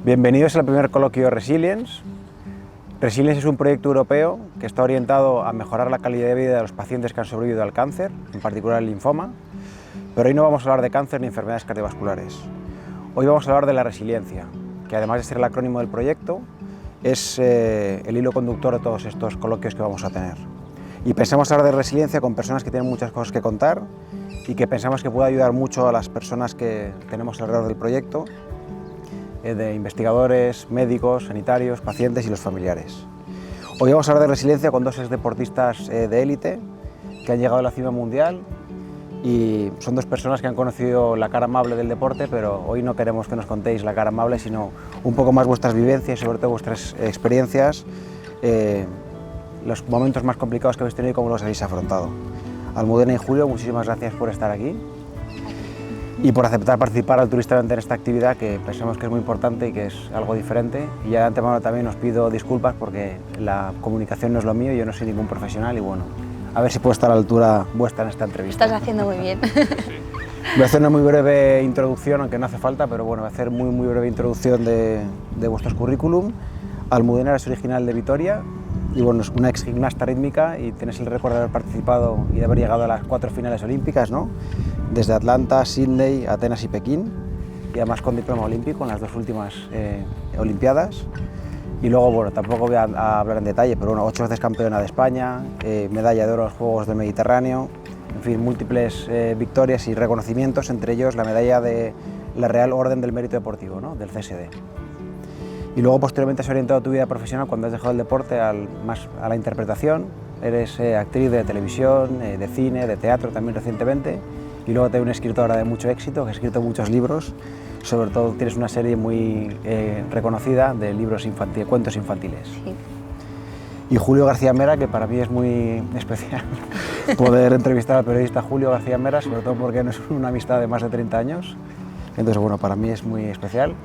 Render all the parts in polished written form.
Bienvenidos al primer coloquio Resilience. Resilience es un proyecto europeo que está orientado a mejorar la calidad de vida de los pacientes que han sobrevivido al cáncer, en particular el linfoma, pero hoy no vamos a hablar de cáncer ni enfermedades cardiovasculares. Hoy vamos a hablar de la resiliencia, que además de ser el acrónimo del proyecto, es el hilo conductor de todos estos coloquios que vamos a tener. Y pensamos hablar de resiliencia con personas que tienen muchas cosas que contar y que pensamos que puede ayudar mucho a las personas que tenemos alrededor del proyecto, de investigadores, médicos, sanitarios, pacientes y los familiares. Hoy vamos a hablar de resiliencia con dos deportistas de élite que han llegado a la cima mundial y son dos personas que han conocido la cara amable del deporte, pero hoy no queremos que nos contéis la cara amable, sino un poco más vuestras vivencias y sobre todo vuestras experiencias, los momentos más complicados que habéis tenido y cómo los habéis afrontado. Almudena y Julio, muchísimas gracias por estar aquí y por aceptar participar altruistamente en esta actividad que pensamos que es muy importante y que es algo diferente. Y ya de antemano también os pido disculpas porque la comunicación no es lo mío, yo no soy ningún profesional y bueno, a ver si puedo estar a la altura vuestra en esta entrevista. Estás haciendo muy bien. Voy a hacer una muy breve introducción, aunque no hace falta, pero bueno, voy a hacer muy breve introducción de vuestros currículum. Almudena es original de Vitoria y bueno, es una ex gimnasta rítmica y tienes el récord de haber participado y de haber llegado a las 4 finales olímpicas, ¿no? Desde Atlanta, Sydney, Atenas y Pekín, y además con diploma olímpico en las dos últimas olimpiadas. Y luego, bueno, tampoco voy a hablar en detalle, pero bueno, 8 veces campeona de España, medalla de oro en los Juegos del Mediterráneo, en fin, múltiples victorias y reconocimientos, entre ellos la medalla de la Real Orden del Mérito Deportivo, ¿no? Del CSD. Y luego posteriormente has orientado tu vida profesional cuando has dejado el deporte más a la interpretación. Eres actriz de televisión, de cine, de teatro también recientemente. Y luego también una escritora de mucho éxito, que ha escrito muchos libros. Sobre todo tienes una serie muy reconocida de libros infantiles, cuentos infantiles. Sí. Y Julio García Mera, que para mí es muy especial poder entrevistar al periodista Julio García Mera, sobre todo porque no es una amistad de más de 30 años. Entonces, bueno, para mí es muy especial.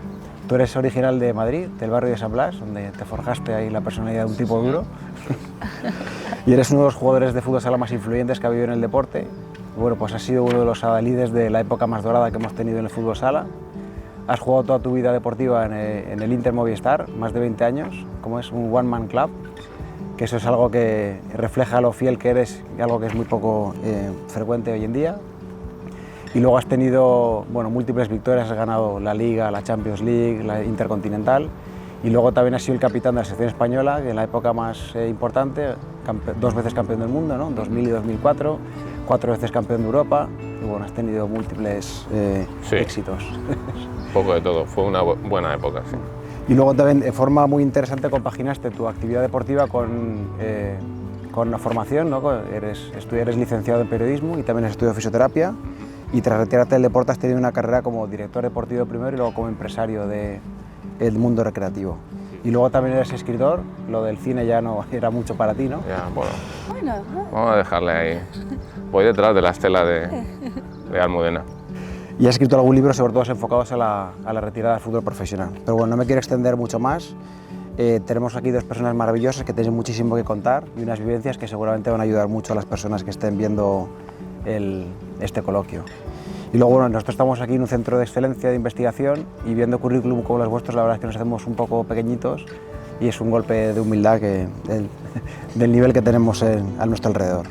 Tú eres original de Madrid, del barrio de San Blas, donde te forjaste ahí la personalidad de un tipo duro. Y eres uno de los jugadores de fútbol sala más influyentes que ha habido en el deporte. Bueno, pues has sido uno de los adalides de la época más dorada que hemos tenido en el fútbol sala. Has jugado toda tu vida deportiva en el Inter Movistar, más de 20 años, como es un one-man club, que eso es algo que refleja lo fiel que eres y algo que es muy poco frecuente hoy en día. Y luego has tenido, bueno, múltiples victorias, has ganado la Liga, la Champions League, la Intercontinental, y luego también has sido el capitán de la selección española, que en la época más importante, 2 veces campeón del mundo, ¿no? 2000 y 2004, 4 veces campeón de Europa, y bueno, has tenido múltiples éxitos. Un poco de todo, fue una buena época, sí. Y luego también, de forma muy interesante, compaginaste tu actividad deportiva con la formación, ¿no? Eres licenciado en periodismo y también has estudiado fisioterapia, y tras retirarte del deporte has tenido una carrera como director deportivo primero y luego como empresario del mundo recreativo. Y luego también eres escritor, lo del cine ya no era mucho para ti, ¿no? Ya, bueno, vamos a dejarle ahí. Voy detrás de la estela de Almudena. Y has escrito algún libro, sobre todo enfocados a la retirada del fútbol profesional. Pero bueno, no me quiero extender mucho más. Tenemos aquí dos personas maravillosas que tienen muchísimo que contar y unas vivencias que seguramente van a ayudar mucho a las personas que estén viendo este coloquio. Y luego, bueno, nosotros estamos aquí en un centro de excelencia de investigación y viendo currículum como los vuestros, la verdad es que nos hacemos un poco pequeñitos y es un golpe de humildad del nivel que tenemos a nuestro alrededor.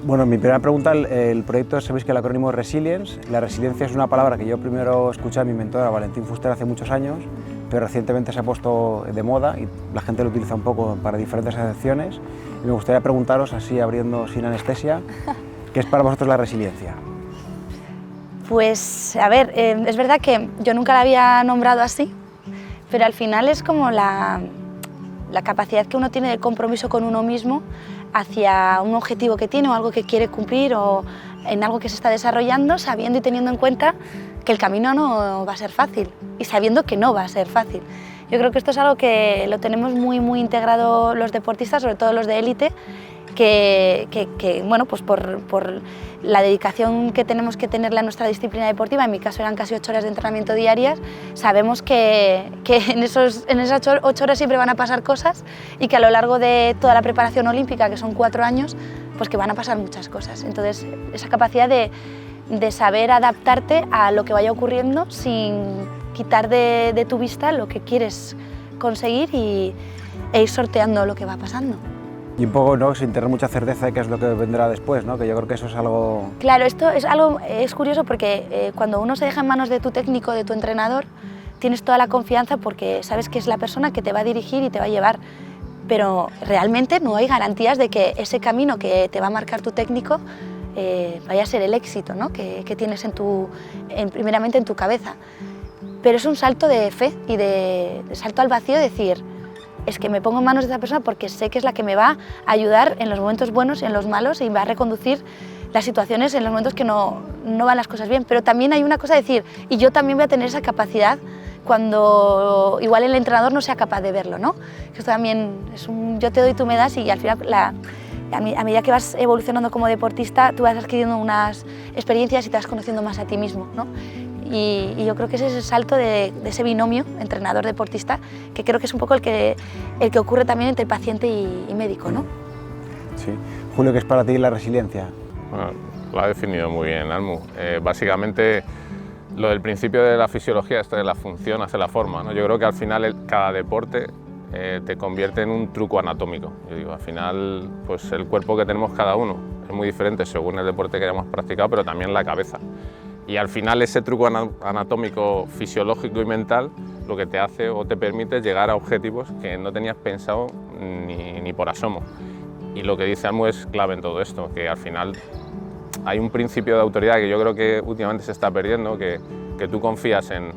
Bueno, mi primera pregunta, el proyecto, sabéis que el acrónimo es Resilience. La resiliencia es una palabra que yo primero escuché a mi mentora, Valentín Fuster, hace muchos años, pero recientemente se ha puesto de moda y la gente lo utiliza un poco para diferentes acepciones. Y me gustaría preguntaros, así abriendo sin anestesia, ¿qué es para vosotros la resiliencia? Pues, a ver, es verdad que yo nunca la había nombrado así, pero al final es como la capacidad que uno tiene de compromiso con uno mismo hacia un objetivo que tiene o algo que quiere cumplir o en algo que se está desarrollando, sabiendo y teniendo en cuenta que el camino no va a ser fácil y sabiendo que no va a ser fácil. Yo creo que esto es algo que lo tenemos muy integrado los deportistas, sobre todo los de élite, que bueno, pues por la dedicación que tenemos que tenerle a nuestra disciplina deportiva, en mi caso eran casi 8 horas de entrenamiento diarias, sabemos que en esas 8 horas siempre van a pasar cosas y que a lo largo de toda la preparación olímpica, que son 4 años, pues que van a pasar muchas cosas. Entonces, esa capacidad de de saber adaptarte a lo que vaya ocurriendo sin quitar de tu vista lo que quieres conseguir e ir sorteando lo que va pasando. Y un poco, ¿no?, sin tener mucha certeza de qué es lo que vendrá después, ¿no?, que yo creo que eso es algo... Claro, esto es curioso porque cuando uno se deja en manos de tu técnico, de tu entrenador, tienes toda la confianza porque sabes que es la persona que te va a dirigir y te va a llevar, pero realmente no hay garantías de que ese camino que te va a marcar tu técnico vaya a ser el éxito, ¿no?, que tienes primeramente en tu cabeza. Pero es un salto de fe y de salto al vacío, decir, es que me pongo en manos de esa persona porque sé que es la que me va a ayudar en los momentos buenos y en los malos y va a reconducir las situaciones en los momentos que no van las cosas bien. Pero también hay una cosa de decir, y yo también voy a tener esa capacidad cuando igual el entrenador no sea capaz de verlo, ¿no? Esto también es un yo te doy, tú me das, y al final a medida que vas evolucionando como deportista, tú vas adquiriendo unas experiencias y te vas conociendo más a ti mismo, ¿no? Y yo creo que ese es el salto de ese binomio entrenador-deportista, que creo que es un poco el que ocurre también entre paciente y médico, ¿no? Sí. Julio, ¿qué es para ti la resiliencia? Bueno, lo ha definido muy bien Almu. Básicamente, lo del principio de la fisiología, esto de la función hace la forma, ¿no? Yo creo que al final cada deporte te convierte en un truco anatómico. Yo digo, al final, pues el cuerpo que tenemos cada uno es muy diferente según el deporte que hayamos practicado, pero también la cabeza. Y al final ese truco anatómico, fisiológico y mental lo que te hace o te permite llegar a objetivos que no tenías pensado ni por asomo. Y lo que dice Almu es clave en todo esto, que al final hay un principio de autoridad que yo creo que últimamente se está perdiendo, que tú confías en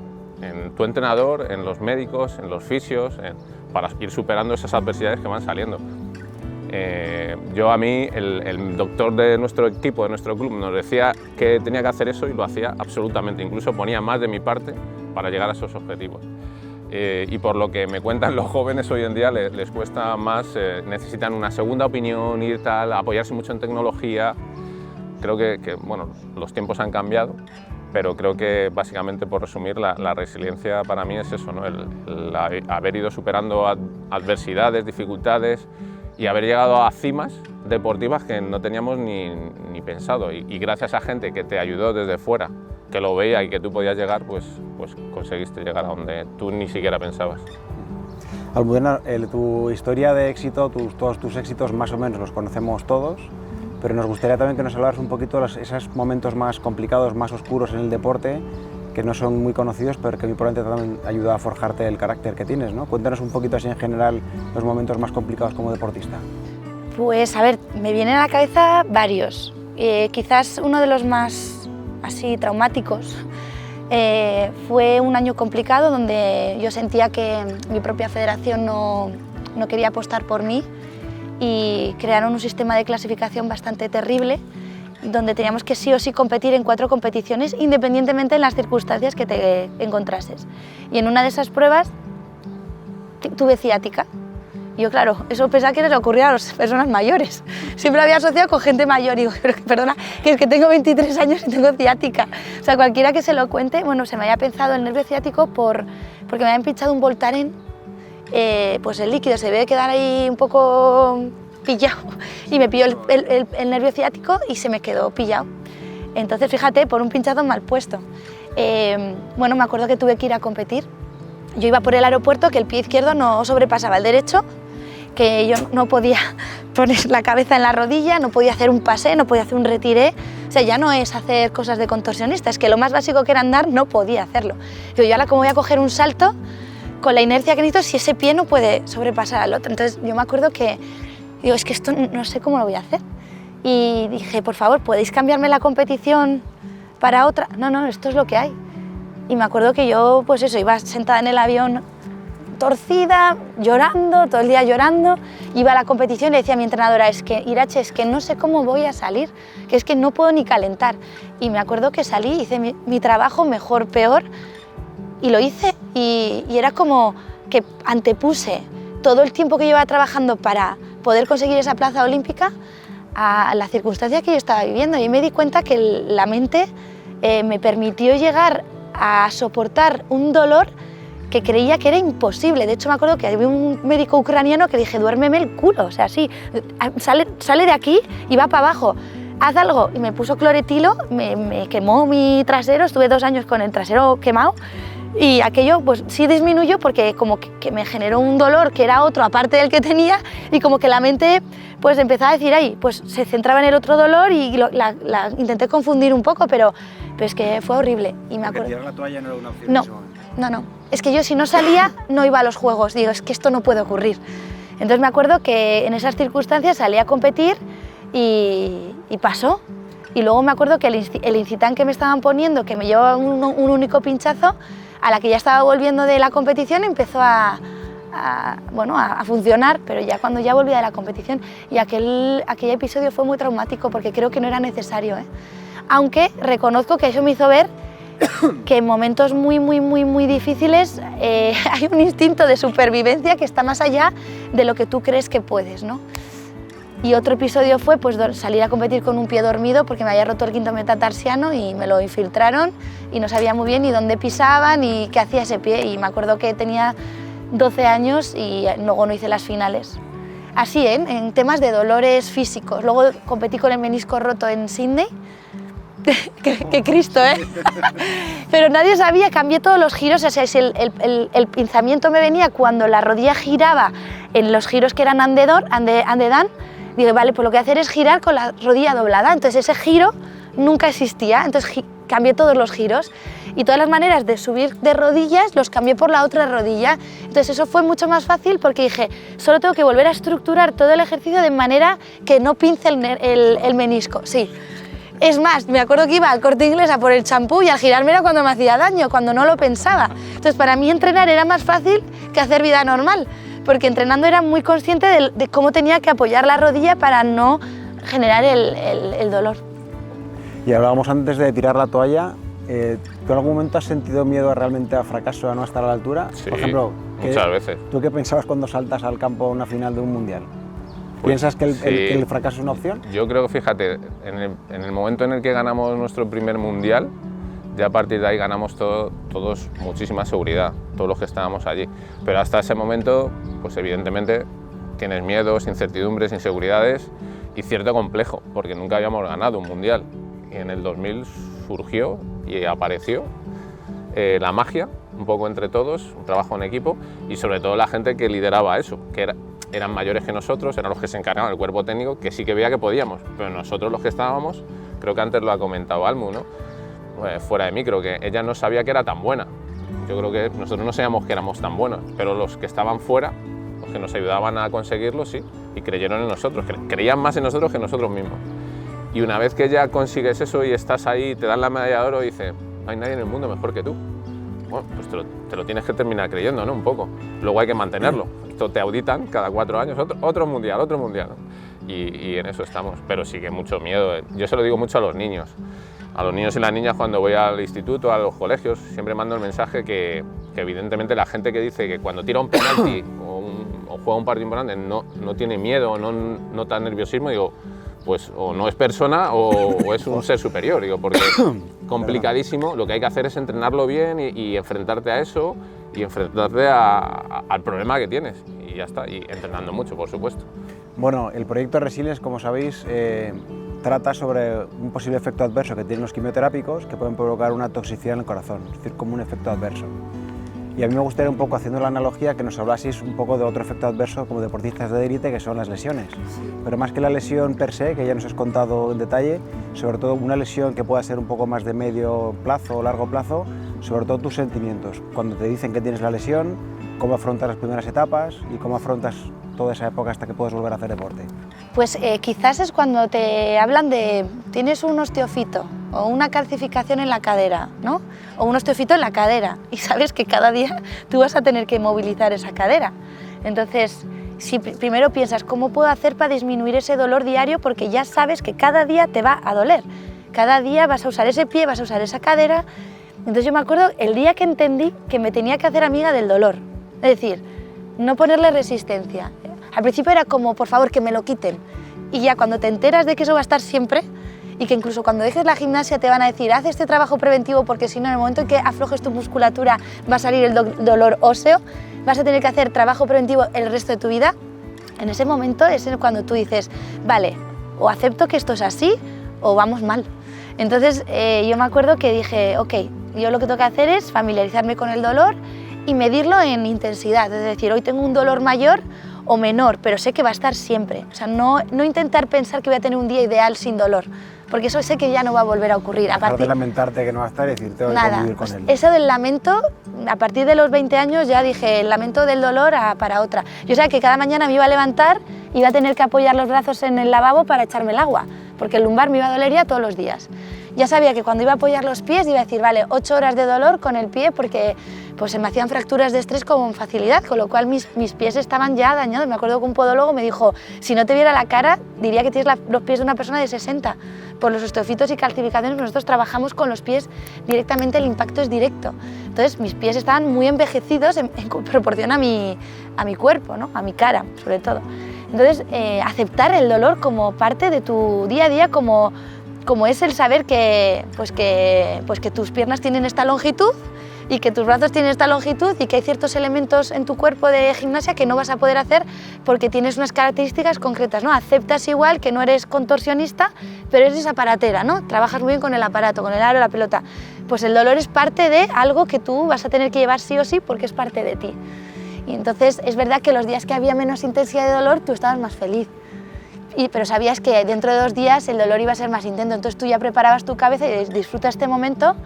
tu entrenador, en los médicos, en los fisios, para ir superando esas adversidades que van saliendo. A mí, el doctor de nuestro equipo, de nuestro club, nos decía que tenía que hacer eso y lo hacía absolutamente, incluso ponía más de mi parte para llegar a esos objetivos. Y por lo que me cuentan los jóvenes hoy en día les cuesta más, necesitan una segunda opinión, ir tal, apoyarse mucho en tecnología. Creo que bueno, los tiempos han cambiado, pero creo que básicamente, por resumir, la resiliencia para mí es eso, ¿no? el haber ido superando adversidades, dificultades, y haber llegado a cimas deportivas que no teníamos ni pensado. Y gracias a gente que te ayudó desde fuera, que lo veía y que tú podías llegar, pues conseguiste llegar a donde tú ni siquiera pensabas. Almudena, tu historia de éxito, todos tus éxitos más o menos los conocemos todos, pero nos gustaría también que nos hablaras un poquito de esos momentos más complicados, más oscuros en el deporte, que no son muy conocidos, pero que muy probablemente también ayuda a forjarte el carácter que tienes, ¿no? Cuéntanos un poquito así en general los momentos más complicados como deportista. Pues a ver, me vienen a la cabeza varios. Quizás uno de los más así traumáticos fue un año complicado donde yo sentía que mi propia federación no quería apostar por mí y crearon un sistema de clasificación bastante terrible donde teníamos que sí o sí competir en 4 competiciones independientemente de las circunstancias que te encontrases. Y en una de esas pruebas tuve ciática. Y yo, claro, eso pensaba que les ocurría a las personas mayores. Siempre lo había asociado con gente mayor y digo, pero perdona, que es que tengo 23 años y tengo ciática. O sea, cualquiera que se lo cuente, bueno, se me había pensado el nervio ciático porque me habían pinchado un Voltaren, pues el líquido se debe quedar ahí un poco pillado y me pilló el nervio ciático y se me quedó pillado. Entonces, fíjate, por un pinchazo mal puesto. Bueno, me acuerdo que tuve que ir a competir. Yo iba por el aeropuerto, que el pie izquierdo no sobrepasaba el derecho, que yo no podía poner la cabeza en la rodilla, no podía hacer un pasé, no podía hacer un retiré. O sea, ya no es hacer cosas de contorsionista, es que lo más básico que era andar no podía hacerlo. Digo, yo ahora cómo voy a coger un salto con la inercia que necesito si ese pie no puede sobrepasar al otro. Entonces yo me acuerdo que digo, es que esto no sé cómo lo voy a hacer. Y dije, por favor, ¿podéis cambiarme la competición para otra? No, esto es lo que hay. Y me acuerdo que yo, pues eso, iba sentada en el avión torcida, llorando, todo el día llorando. Iba a la competición y le decía a mi entrenadora, Irache, es que no sé cómo voy a salir, que es que no puedo ni calentar. Y me acuerdo que salí, hice mi trabajo, mejor, peor, y lo hice. Y era como que antepuse todo el tiempo que llevaba trabajando para poder conseguir esa plaza olímpica a la circunstancia que yo estaba viviendo. Y me di cuenta que la mente me permitió llegar a soportar un dolor que creía que era imposible. De hecho, me acuerdo que había un médico ucraniano que dije, duérmeme el culo, o sea, sí, sale de aquí y va para abajo. haz algo, y me puso cloretilo, me quemó mi trasero, estuve 2 años con el trasero quemado, y aquello pues sí disminuyó porque como que me generó un dolor que era otro aparte del que tenía, y como que la mente pues empezaba a decir, ay, pues se centraba en el otro dolor y la intenté confundir un poco, pero es que fue horrible. Y me acuerdo... ¿Tirar la toalla no era una opción en ese momento? No. Es que yo si no salía no iba a los juegos, digo, es que esto no puede ocurrir. Entonces me acuerdo que en esas circunstancias salí a competir y pasó. Y luego me acuerdo que el incitán que me estaban poniendo, que me llevaba un único pinchazo, a la que ya estaba volviendo de la competición empezó a funcionar, pero ya cuando ya volvía de la competición, y aquel episodio fue muy traumático porque creo que no era necesario, ¿eh? Aunque reconozco que eso me hizo ver que en momentos muy difíciles hay un instinto de supervivencia que está más allá de lo que tú crees que puedes, ¿no? Y otro episodio fue pues, salir a competir con un pie dormido porque me había roto el quinto metatarsiano y me lo infiltraron y no sabía muy bien ni dónde pisaba ni qué hacía ese pie, y me acuerdo que tenía 12 años y luego no hice las finales. Así, en temas de dolores físicos. Luego competí con el menisco roto en Sydney. ¡Qué Cristo, ¿eh? Pero nadie sabía, cambié todos los giros, o sea, si el pinzamiento me venía cuando la rodilla giraba en los giros que eran andedán, digo, vale, pues lo que voy a hacer es girar con la rodilla doblada, entonces ese giro nunca existía, entonces cambié todos los giros y todas las maneras de subir de rodillas los cambié por la otra rodilla, entonces eso fue mucho más fácil porque dije, solo tengo que volver a estructurar todo el ejercicio de manera que no pince el menisco, sí. Es más, me acuerdo que iba al Corte Inglés a por el champú y al girarme era cuando me hacía daño, cuando no lo pensaba. Entonces para mí entrenar era más fácil que hacer vida normal, porque entrenando era muy consciente de cómo tenía que apoyar la rodilla para no generar el dolor. Y hablábamos antes de tirar la toalla, ¿tú en algún momento has sentido miedo realmente al fracaso, a no estar a la altura? Sí, por ejemplo, muchas veces. ¿Tú qué pensabas cuando saltas al campo a una final de un mundial? ¿Piensas que el fracaso es una opción? Yo creo que, fíjate, en el momento en el que ganamos nuestro primer mundial, ya a partir de ahí ganamos todos muchísima seguridad, todos los que estábamos allí. Pero hasta ese momento, pues evidentemente tienes miedos, incertidumbres, inseguridades y cierto complejo, porque nunca habíamos ganado un mundial. Y en el 2000 surgió y apareció la magia, un poco entre todos, un trabajo en equipo y sobre todo la gente que lideraba eso, que eran mayores que nosotros, eran los que se encargaban del cuerpo técnico, que sí que veía que podíamos, pero nosotros los que estábamos, creo que antes lo ha comentado Almu, ¿no? Fuera de micro, que ella no sabía que era tan buena. Yo creo que nosotros no sabíamos que éramos tan buenos, pero los que estaban fuera, los que nos ayudaban a conseguirlo, sí, y creyeron en nosotros, creían más en nosotros que nosotros mismos. Y una vez que ya consigues eso y estás ahí, te dan la medalla de oro y dices, no hay nadie en el mundo mejor que tú. Bueno, pues te lo tienes que terminar creyendo, ¿no? Un poco. Luego hay que mantenerlo. Esto te auditan cada 4 años, otro mundial, ¿no? Y en eso estamos. Pero sí que mucho miedo. Yo se lo digo mucho a los niños. A los niños y las niñas cuando voy al instituto, a los colegios, siempre mando el mensaje que evidentemente la gente que dice que cuando tira un penalti o juega un partido importante no tiene miedo o no nota nerviosismo, digo, pues o no es persona o es un ser superior, digo, porque complicadísimo, lo que hay que hacer es entrenarlo bien y enfrentarte a eso y enfrentarte al problema que tienes y ya está, y entrenando mucho, por supuesto. Bueno, el proyecto Resilience, como sabéis, trata sobre un posible efecto adverso que tienen los quimioterápicos que pueden provocar una toxicidad en el corazón, es decir, como un efecto adverso. Y a mí me gustaría un poco, haciendo la analogía, que nos hablaseis un poco de otro efecto adverso como deportistas de élite, que son las lesiones. Pero más que la lesión per se, que ya nos has contado en detalle, sobre todo una lesión que pueda ser un poco más de medio plazo o largo plazo, sobre todo tus sentimientos. Cuando te dicen que tienes la lesión, cómo afrontas las primeras etapas y cómo afrontas toda esa época hasta que puedas volver a hacer deporte. Pues quizás es cuando te hablan de tienes un osteofito o una calcificación en la cadera, ¿no? O un osteofito en la cadera y sabes que cada día tú vas a tener que movilizar esa cadera. Entonces, si primero piensas cómo puedo hacer para disminuir ese dolor diario, porque ya sabes que cada día te va a doler, cada día vas a usar ese pie, vas a usar esa cadera. Entonces yo me acuerdo el día que entendí que me tenía que hacer amiga del dolor, es decir, no ponerle resistencia. Al principio era como, por favor, que me lo quiten. Y ya cuando te enteras de que eso va a estar siempre y que incluso cuando dejes la gimnasia te van a decir, haz este trabajo preventivo porque si no, en el momento en que aflojes tu musculatura va a salir el dolor óseo, vas a tener que hacer trabajo preventivo el resto de tu vida. En ese momento es cuando tú dices, vale, o acepto que esto es así o vamos mal. Entonces yo me acuerdo que dije, ok, yo lo que tengo que hacer es familiarizarme con el dolor y medirlo en intensidad, es decir, hoy tengo un dolor mayor o menor, pero sé que va a estar siempre. O sea, no intentar pensar que voy a tener un día ideal sin dolor, porque eso sé que ya no va a volver a ocurrir. Aparte de lamentarte que no va a estar y decir, tengo que convivir con él. Eso del lamento, a partir de los 20 años ya dije, el lamento del dolor para otra. Yo sabía que cada mañana me iba a levantar y iba a tener que apoyar los brazos en el lavabo para echarme el agua, porque el lumbar me iba a doler ya todos los días. Ya sabía que cuando iba a apoyar los pies iba a decir, vale, 8 horas de dolor con el pie porque pues, se me hacían fracturas de estrés con facilidad, con lo cual mis pies estaban ya dañados. Me acuerdo que un podólogo me dijo, si no te viera la cara, diría que tienes los pies de una persona de 60. Por los osteofitos y calcificaciones nosotros trabajamos con los pies directamente, el impacto es directo. Entonces mis pies estaban muy envejecidos en proporción a mi cuerpo, ¿no? A mi cara, sobre todo. Entonces aceptar el dolor como parte de tu día a día, como es el saber que tus piernas tienen esta longitud y que tus brazos tienen esta longitud y que hay ciertos elementos en tu cuerpo de gimnasia que no vas a poder hacer porque tienes unas características concretas, ¿no? Aceptas igual que no eres contorsionista, pero eres aparatera, ¿no? Trabajas muy bien con el aparato, con el aro, la pelota. Pues el dolor es parte de algo que tú vas a tener que llevar sí o sí porque es parte de ti. Y entonces es verdad que los días que había menos intensidad de dolor tú estabas más feliz. Pero sabías que dentro de 2 días el dolor iba a ser más intenso, entonces tú ya preparabas tu cabeza y disfruta este momento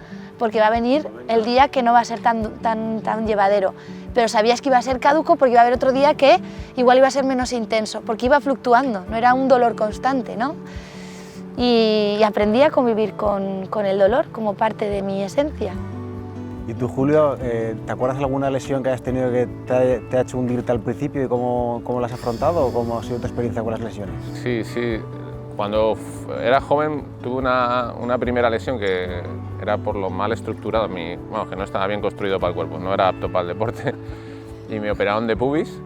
porque va a venir el día que no va a ser tan llevadero. Pero sabías que iba a ser caduco porque iba a haber otro día que igual iba a ser menos intenso, porque iba fluctuando, no era un dolor constante, ¿no? Y aprendí a convivir con el dolor como parte de mi esencia. ¿Y tú, Julio, te acuerdas de alguna lesión que hayas tenido que te ha hecho hundirte al principio y cómo la has afrontado o cómo ha sido tu experiencia con las lesiones? Sí. Cuando era joven tuve una primera lesión que era por lo mal estructurado, que no estaba bien construido para el cuerpo, no era apto para el deporte y me operaron de pubis.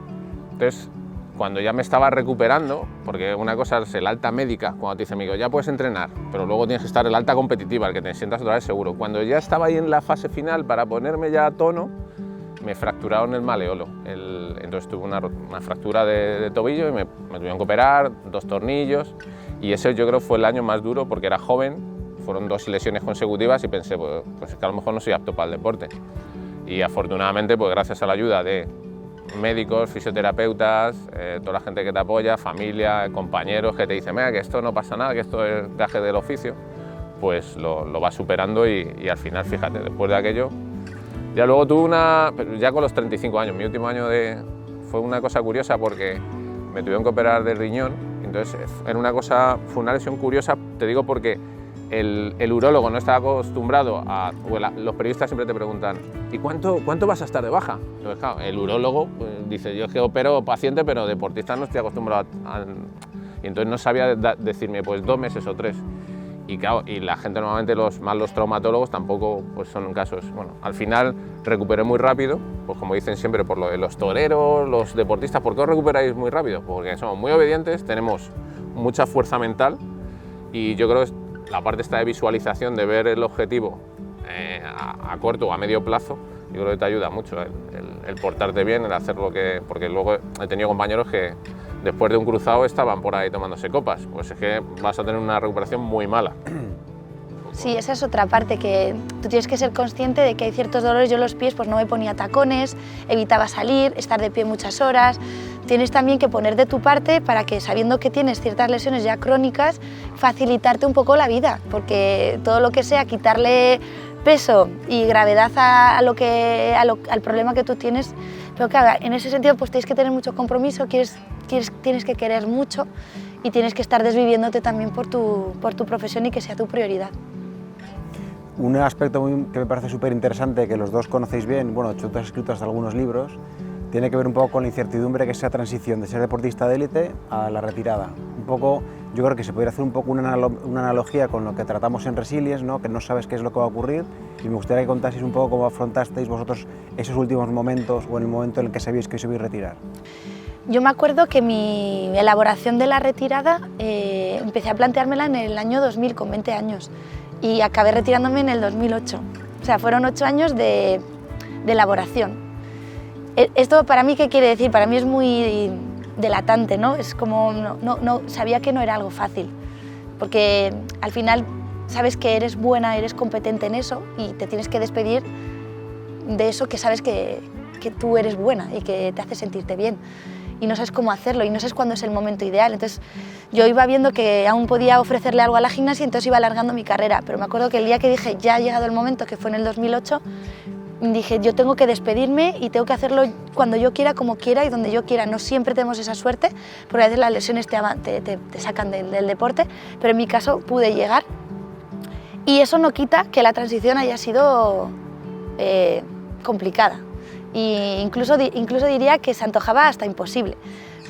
Entonces, cuando ya me estaba recuperando, porque una cosa es el alta médica, cuando te dice, amigo, ya puedes entrenar, pero luego tienes que estar el alta competitiva, el que te sientas otra vez seguro. Cuando ya estaba ahí en la fase final para ponerme ya a tono, me fracturaron el maleolo. Entonces tuve una fractura de tobillo y me tuvieron que operar, 2 tornillos, y ese yo creo fue el año más duro porque era joven, fueron 2 lesiones consecutivas y pensé, pues es que a lo mejor no soy apto para el deporte. Y afortunadamente, pues gracias a la ayuda de médicos, fisioterapeutas, toda la gente que te apoya, familia, compañeros que te dicen, mira, que esto no pasa nada, que esto es gaje del oficio, pues lo vas superando y al final, fíjate, después de aquello, ya luego tuve ya con los 35 años, mi último año fue una cosa curiosa porque me tuvieron que operar del riñón, entonces fue una lesión curiosa, te digo porque el urólogo no estaba acostumbrado los periodistas siempre te preguntan, ¿y cuánto vas a estar de baja? Entonces, claro, el urólogo dice, yo es que opero paciente, pero deportista no estoy acostumbrado y entonces no sabía decirme, pues 2 meses o 3. Y claro, y la gente normalmente, los traumatólogos tampoco pues son casos. Bueno, al final recuperé muy rápido, pues como dicen siempre, por lo de los toreros, los deportistas, ¿por qué os recuperáis muy rápido? Porque somos muy obedientes, tenemos mucha fuerza mental y yo creo que la parte esta de visualización, de ver el objetivo a corto o a medio plazo, yo creo que te ayuda mucho el portarte bien, el hacer lo que... Porque luego he tenido compañeros que después de un cruzado estaban por ahí tomándose copas, pues es que vas a tener una recuperación muy mala. Sí, esa es otra parte, que tú tienes que ser consciente de que hay ciertos dolores. Yo los pies pues no me ponía tacones, evitaba salir, estar de pie muchas horas. Tienes también que poner de tu parte para que, sabiendo que tienes ciertas lesiones ya crónicas, facilitarte un poco la vida, porque todo lo que sea quitarle peso y gravedad al problema que tú tienes, pero claro, en ese sentido pues tienes que tener mucho compromiso, tienes que querer mucho y tienes que estar desviviéndote también por tu profesión y que sea tu prioridad. Un aspecto que me parece súper interesante, que los dos conocéis bien, bueno, de hecho tú has escrito hasta algunos libros, tiene que ver un poco con la incertidumbre que es esa transición de ser deportista de élite a la retirada. Un poco, yo creo que se podría hacer un poco una analogía con lo que tratamos en Resilience, ¿no? Que no sabes qué es lo que va a ocurrir, y me gustaría que contaseis un poco cómo afrontasteis vosotros esos últimos momentos o en el momento en el que sabíais que os ibais a retirar. Yo me acuerdo que mi elaboración de la retirada empecé a planteármela en el año 2000, con 20 años, y acabé retirándome en el 2008. O sea, fueron 8 años de elaboración. Esto para mí, ¿qué quiere decir? Para mí es muy delatante, ¿no? Es como, sabía que no era algo fácil, porque al final sabes que eres buena, eres competente en eso y te tienes que despedir de eso que sabes que tú eres buena y que te hace sentirte bien. Y no sabes cómo hacerlo y no sabes cuándo es el momento ideal. Entonces yo iba viendo que aún podía ofrecerle algo a la gimnasia y entonces iba alargando mi carrera. Pero me acuerdo que el día que dije ya ha llegado el momento, que fue en el 2008, dije yo tengo que despedirme y tengo que hacerlo cuando yo quiera, como quiera y donde yo quiera. No siempre tenemos esa suerte, porque a veces las lesiones te sacan del deporte, pero en mi caso pude llegar. Y eso no quita que la transición haya sido complicada. E incluso diría que se antojaba hasta imposible,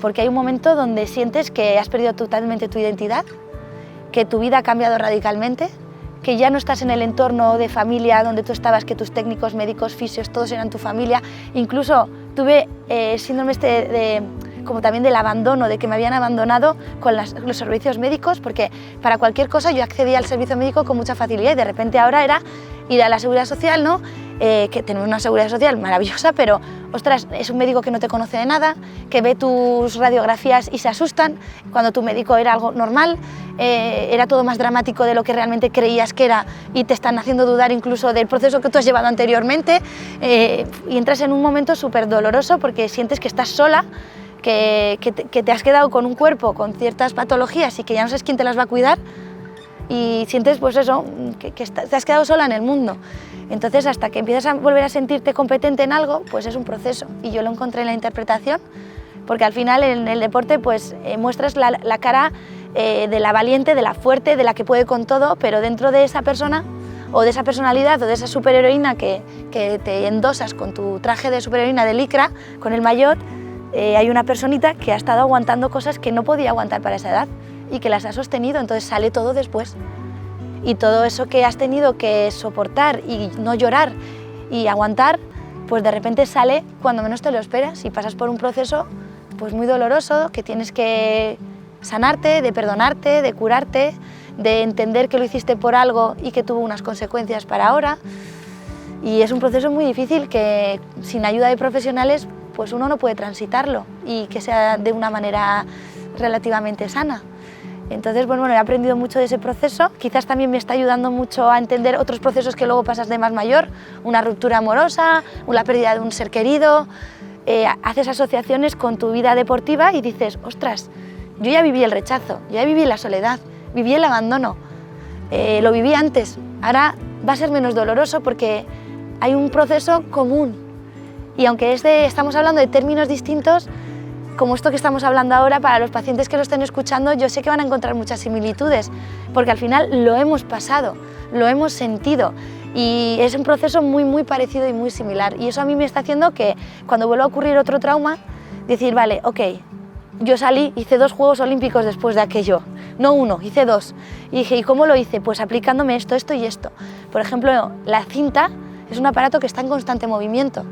porque hay un momento donde sientes que has perdido totalmente tu identidad, que tu vida ha cambiado radicalmente, que ya no estás en el entorno de familia donde tú estabas, que tus técnicos, médicos, fisios, todos eran tu familia. Incluso tuve síndrome como también del abandono, de que me habían abandonado con los servicios médicos, porque para cualquier cosa yo accedía al servicio médico con mucha facilidad y de repente ahora era ir a la Seguridad Social, ¿no? Que tenemos una Seguridad Social maravillosa, pero ostras, es un médico que no te conoce de nada, que ve tus radiografías y se asustan, cuando tu médico era algo normal, era todo más dramático de lo que realmente creías que era y te están haciendo dudar incluso del proceso que tú has llevado anteriormente, y entras en un momento súper doloroso porque sientes que estás sola, que te has quedado con un cuerpo con ciertas patologías y que ya no sabes quién te las va a cuidar y sientes pues eso, que te has quedado sola en el mundo. Entonces hasta que empiezas a volver a sentirte competente en algo, pues es un proceso y yo lo encontré en la interpretación, porque al final en el deporte pues muestras la cara de la valiente, de la fuerte, de la que puede con todo, pero dentro de esa persona o de esa personalidad o de esa superheroína que te endosas con tu traje de superheroína de licra, con el maillot, hay una personita que ha estado aguantando cosas que no podía aguantar para esa edad y que las ha sostenido, entonces sale todo después. Y todo eso que has tenido que soportar y no llorar y aguantar, pues de repente sale cuando menos te lo esperas y pasas por un proceso pues muy doloroso, que tienes que sanarte, de perdonarte, de curarte, de entender que lo hiciste por algo y que tuvo unas consecuencias para ahora. Y es un proceso muy difícil que sin ayuda de profesionales pues uno no puede transitarlo y que sea de una manera relativamente sana. Entonces, bueno, he aprendido mucho de ese proceso, quizás también me está ayudando mucho a entender otros procesos que luego pasas de más mayor, una ruptura amorosa, la pérdida de un ser querido, haces asociaciones con tu vida deportiva y dices, ostras, yo ya viví el rechazo, yo ya viví la soledad, viví el abandono, lo viví antes, ahora va a ser menos doloroso porque hay un proceso común y aunque estamos hablando de términos distintos, como esto que estamos hablando ahora, para los pacientes que lo estén escuchando, yo sé que van a encontrar muchas similitudes, porque al final lo hemos pasado, lo hemos sentido y es un proceso muy parecido y muy similar. Y eso a mí me está haciendo que cuando vuelva a ocurrir otro trauma, decir, vale, ok, yo salí, hice 2 Juegos Olímpicos después de aquello, no 1, hice 2. Y dije, ¿y cómo lo hice? Pues aplicándome esto y esto. Por ejemplo, la cinta es un aparato que está en constante movimiento.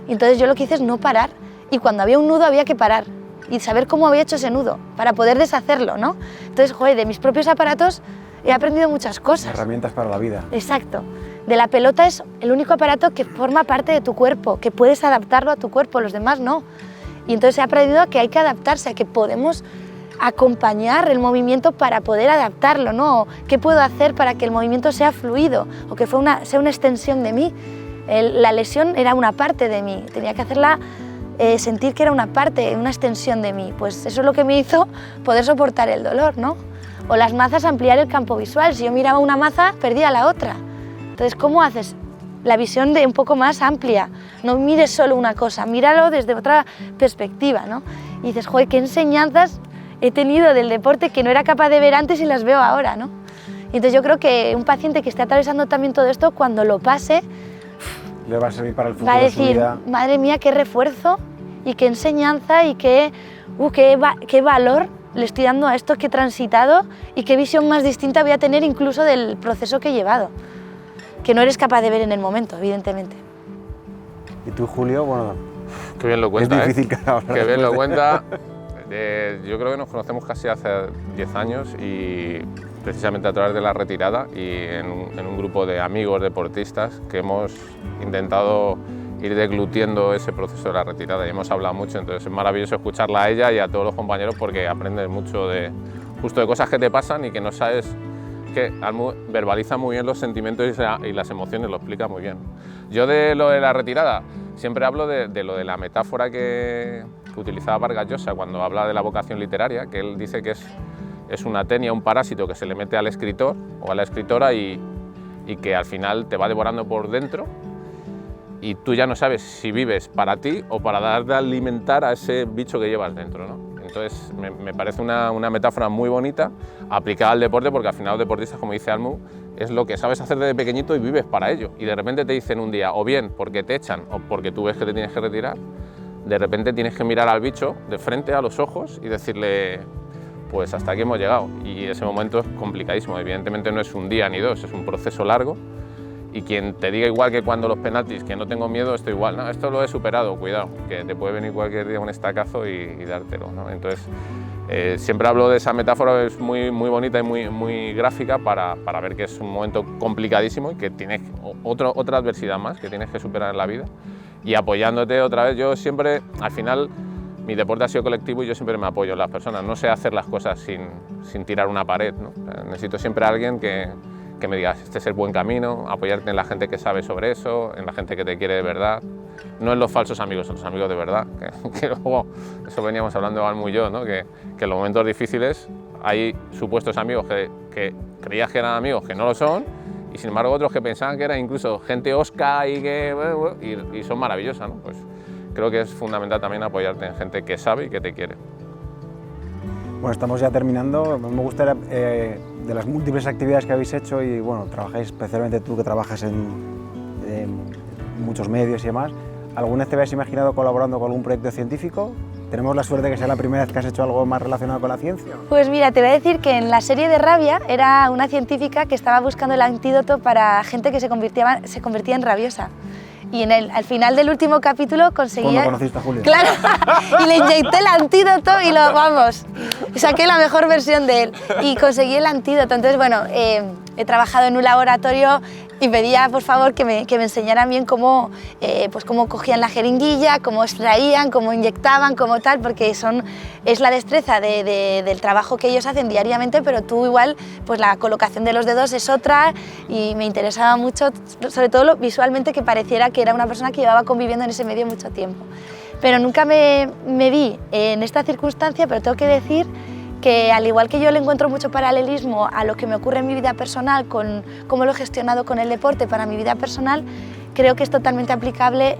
Y entonces yo lo que hice es no parar. Y cuando había un nudo había que parar y saber cómo había hecho ese nudo para poder deshacerlo, ¿no? Entonces, joder, de mis propios aparatos he aprendido muchas cosas. Herramientas para la vida. Exacto. De la pelota es el único aparato que forma parte de tu cuerpo, que puedes adaptarlo a tu cuerpo, los demás no. Y entonces he aprendido que hay que adaptarse, a que podemos acompañar el movimiento para poder adaptarlo, ¿no? ¿Qué puedo hacer para que el movimiento sea fluido o que sea una extensión de mí? La lesión era una parte de mí, tenía que hacerla sentir que era una parte, una extensión de mí, pues eso es lo que me hizo poder soportar el dolor, ¿no? O las mazas, ampliar el campo visual, si yo miraba una maza, perdía la otra. Entonces, ¿cómo haces la visión de un poco más amplia? No mires solo una cosa, míralo desde otra perspectiva, ¿no? Y dices, joder, qué enseñanzas he tenido del deporte que no era capaz de ver antes y las veo ahora, ¿no? Y entonces yo creo que un paciente que esté atravesando también todo esto, cuando lo pase, le va a servir para el futuro va a de su decir, vida. madre mía, qué refuerzo y qué enseñanza y qué valor le estoy dando a esto que he transitado y qué visión más distinta voy a tener incluso del proceso que he llevado, que no eres capaz de ver en el momento, evidentemente. ¿Y tú, Julio? Bueno, qué bien lo cuenta, es difícil que hablar. Qué bien lo cuenta. Yo creo que nos conocemos casi hace 10 años y precisamente a través de la retirada y en un grupo de amigos deportistas que hemos intentado ir deglutiendo ese proceso de la retirada y hemos hablado mucho, entonces es maravilloso escucharla a ella y a todos los compañeros porque aprendes mucho de justo de cosas que te pasan y que no sabes, que Almu verbaliza muy bien los sentimientos y las emociones, lo explica muy bien. Yo de lo de la retirada siempre hablo de lo de la metáfora que utilizaba Vargas Llosa cuando habla de la vocación literaria, que él dice que es una tenia, un parásito que se le mete al escritor o a la escritora y que al final te va devorando por dentro y tú ya no sabes si vives para ti o para dar de alimentar a ese bicho que llevas dentro, ¿no? Entonces me parece una metáfora muy bonita aplicada al deporte, porque al final los deportistas, como dice Almu, es lo que sabes hacer desde pequeñito y vives para ello. Y de repente te dicen un día, o bien porque te echan o porque tú ves que te tienes que retirar, de repente tienes que mirar al bicho de frente a los ojos y decirle, pues hasta aquí hemos llegado. Y ese momento es complicadísimo, evidentemente no es un día ni dos, es un proceso largo. Y quien te diga igual que cuando los penaltis, que no tengo miedo, estoy igual, no, esto lo he superado, cuidado, que te puede venir cualquier día un estacazo y dártelo, ¿no? Entonces, siempre hablo de esa metáfora, es muy bonita y muy gráfica para ver que es un momento complicadísimo y que tienes otra adversidad más que tienes que superar en la vida. Y apoyándote otra vez, yo siempre, al final, mi deporte ha sido colectivo y yo siempre me apoyo en las personas, no sé hacer las cosas sin tirar una pared, ¿no? Necesito siempre a alguien que me digas, este es el buen camino, apoyarte en la gente que sabe sobre eso, en la gente que te quiere de verdad, no en los falsos amigos, en los amigos de verdad, que luego, eso veníamos hablando Almu y yo, ¿no? que en los momentos difíciles hay supuestos amigos que creías que eran amigos, que no lo son, y sin embargo otros que pensaban que eran incluso gente osca y son maravillosas, ¿no? Pues creo que es fundamental también apoyarte en gente que sabe y que te quiere. Bueno, estamos ya terminando. Me gustaría, de las múltiples actividades que habéis hecho, y bueno, trabajáis, especialmente tú que trabajas en muchos medios y demás, ¿alguna vez te habías imaginado colaborando con algún proyecto científico? ¿Tenemos la suerte de que sea la primera vez que has hecho algo más relacionado con la ciencia? Pues mira, te voy a decir que en la serie de Rabia era una científica que estaba buscando el antídoto para gente que se convertía en rabiosa. Y al final del último capítulo conseguía... ¿Cómo conociste a Julio? Claro, y le inyecté el antídoto y saqué la mejor versión de él y conseguí el antídoto. Entonces, bueno, he trabajado en un laboratorio y pedía, por favor, que me enseñaran bien cómo cogían la jeringuilla, cómo extraían, cómo inyectaban, cómo tal, porque es la destreza del trabajo que ellos hacen diariamente, pero tú igual, pues la colocación de los dedos es otra, y me interesaba mucho, sobre todo visualmente, que pareciera que era una persona que llevaba conviviendo en ese medio mucho tiempo. Pero nunca me vi en esta circunstancia, pero tengo que decir que al igual que yo le encuentro mucho paralelismo a lo que me ocurre en mi vida personal, con cómo lo he gestionado con el deporte para mi vida personal, creo que es totalmente aplicable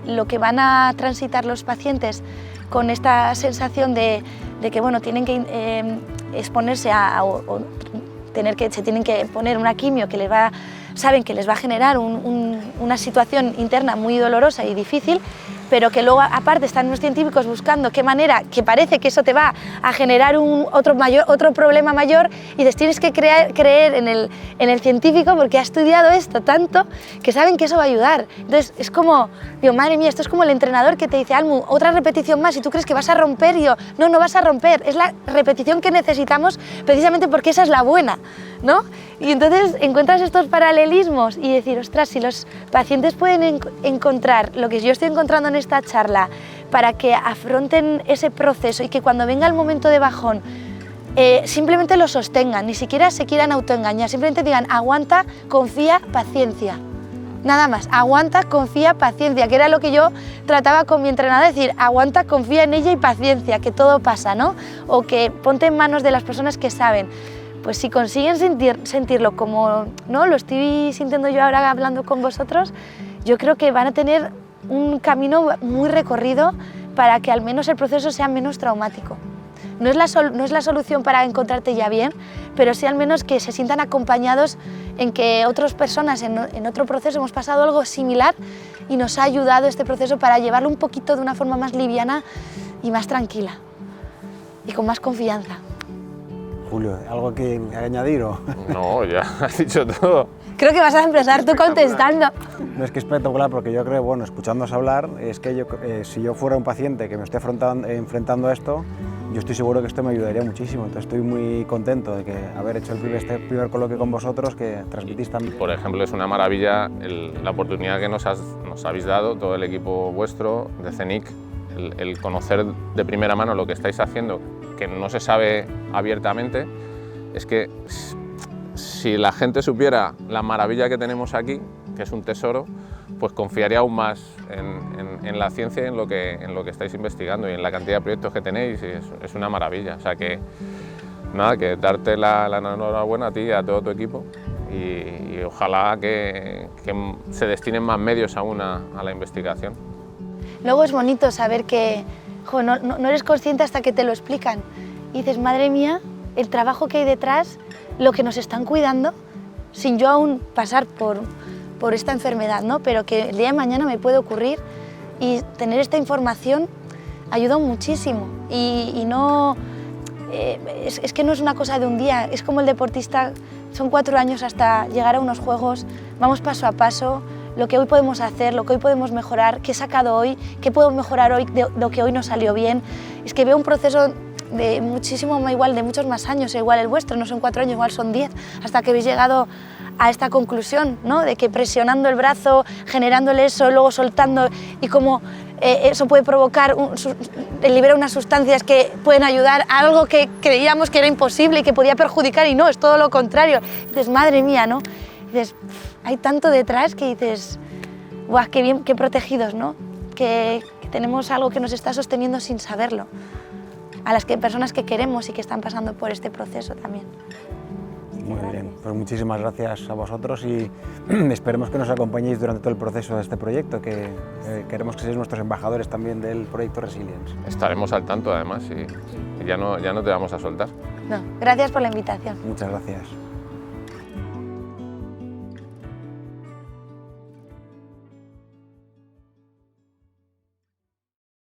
lo que van a transitar los pacientes con esta sensación de que bueno, tienen que exponerse se tienen que poner una quimio que saben que les va a generar una situación interna muy dolorosa y difícil, pero que luego aparte están los científicos buscando qué manera, que parece que eso te va a generar otro problema mayor, y dices, tienes que creer en el científico porque ha estudiado esto tanto que saben que eso va a ayudar. Entonces es como, digo, madre mía, esto es como el entrenador que te dice, Almu, otra repetición más y tú crees que vas a romper, y yo, no vas a romper, es la repetición que necesitamos precisamente porque esa es la buena, ¿no? Y entonces encuentras estos paralelismos y decir, ostras, si los pacientes pueden encontrar lo que yo estoy encontrando en esta charla para que afronten ese proceso y que cuando venga el momento de bajón simplemente lo sostengan, ni siquiera se quieran autoengañar, simplemente digan, aguanta, confía, paciencia. Nada más, aguanta, confía, paciencia, que era lo que yo trataba con mi entrenador, decir, aguanta, confía en ella y paciencia, que todo pasa, ¿no? O que ponte en manos de las personas que saben. Pues si consiguen sentirlo como ¿no? lo estoy sintiendo yo ahora hablando con vosotros, yo creo que van a tener un camino muy recorrido para que al menos el proceso sea menos traumático. No es la solución para encontrarte ya bien, pero sí al menos que se sientan acompañados en que otras personas en otro proceso hemos pasado algo similar y nos ha ayudado este proceso para llevarlo un poquito de una forma más liviana y más tranquila y con más confianza. Julio, ¿algo que añadir o...? No, ya has dicho todo. Creo que vas a empezar tú contestando. No, es que es espectacular, porque yo creo, bueno, escuchándoos hablar, es que si yo fuera un paciente que me esté enfrentando a esto, yo estoy seguro que esto me ayudaría muchísimo. Entonces estoy muy contento de que haber hecho este primer coloquio con vosotros, que transmitís también. Por ejemplo, es una maravilla la oportunidad que nos habéis dado, todo el equipo vuestro de CENIC, el conocer de primera mano lo que estáis haciendo, que no se sabe abiertamente, es que si la gente supiera la maravilla que tenemos aquí, que es un tesoro, pues confiaría aún más en la ciencia y en lo que estáis investigando y en la cantidad de proyectos que tenéis, y es una maravilla. O sea que, nada, que darte la enhorabuena a ti y a todo tu equipo y ojalá que se destinen más medios aún a la investigación. Luego es bonito saber que no eres consciente hasta que te lo explican y dices, madre mía, el trabajo que hay detrás, lo que nos están cuidando, sin yo aún pasar por esta enfermedad, ¿no? Pero que el día de mañana me puede ocurrir, y tener esta información ayuda muchísimo. Y no, es que no es una cosa de un día, es como el deportista, son 4 años hasta llegar a unos juegos, vamos paso a paso, lo que hoy podemos hacer, lo que hoy podemos mejorar, qué he sacado hoy, qué puedo mejorar hoy de lo que hoy no salió bien. Es que veo un proceso de muchísimo, igual de muchos más años, igual el vuestro, no son 4 años, igual son 10, hasta que habéis llegado a esta conclusión, ¿no? De que presionando el brazo, generándole eso, luego soltando, y cómo eso puede provocar, liberar unas sustancias que pueden ayudar a algo que creíamos que era imposible y que podía perjudicar, y no, es todo lo contrario. Y dices, madre mía, ¿no? Y dices, hay tanto detrás que dices, ¡buah, qué bien, qué protegidos!, ¿no? Que tenemos algo que nos está sosteniendo sin saberlo, a las personas que queremos y que están pasando por este proceso también. Muy bien, pues muchísimas gracias a vosotros y esperemos que nos acompañéis durante todo el proceso de este proyecto, que queremos que seáis nuestros embajadores también del proyecto Resilience. Estaremos al tanto además y ya no te vamos a soltar. No, gracias por la invitación. Muchas gracias.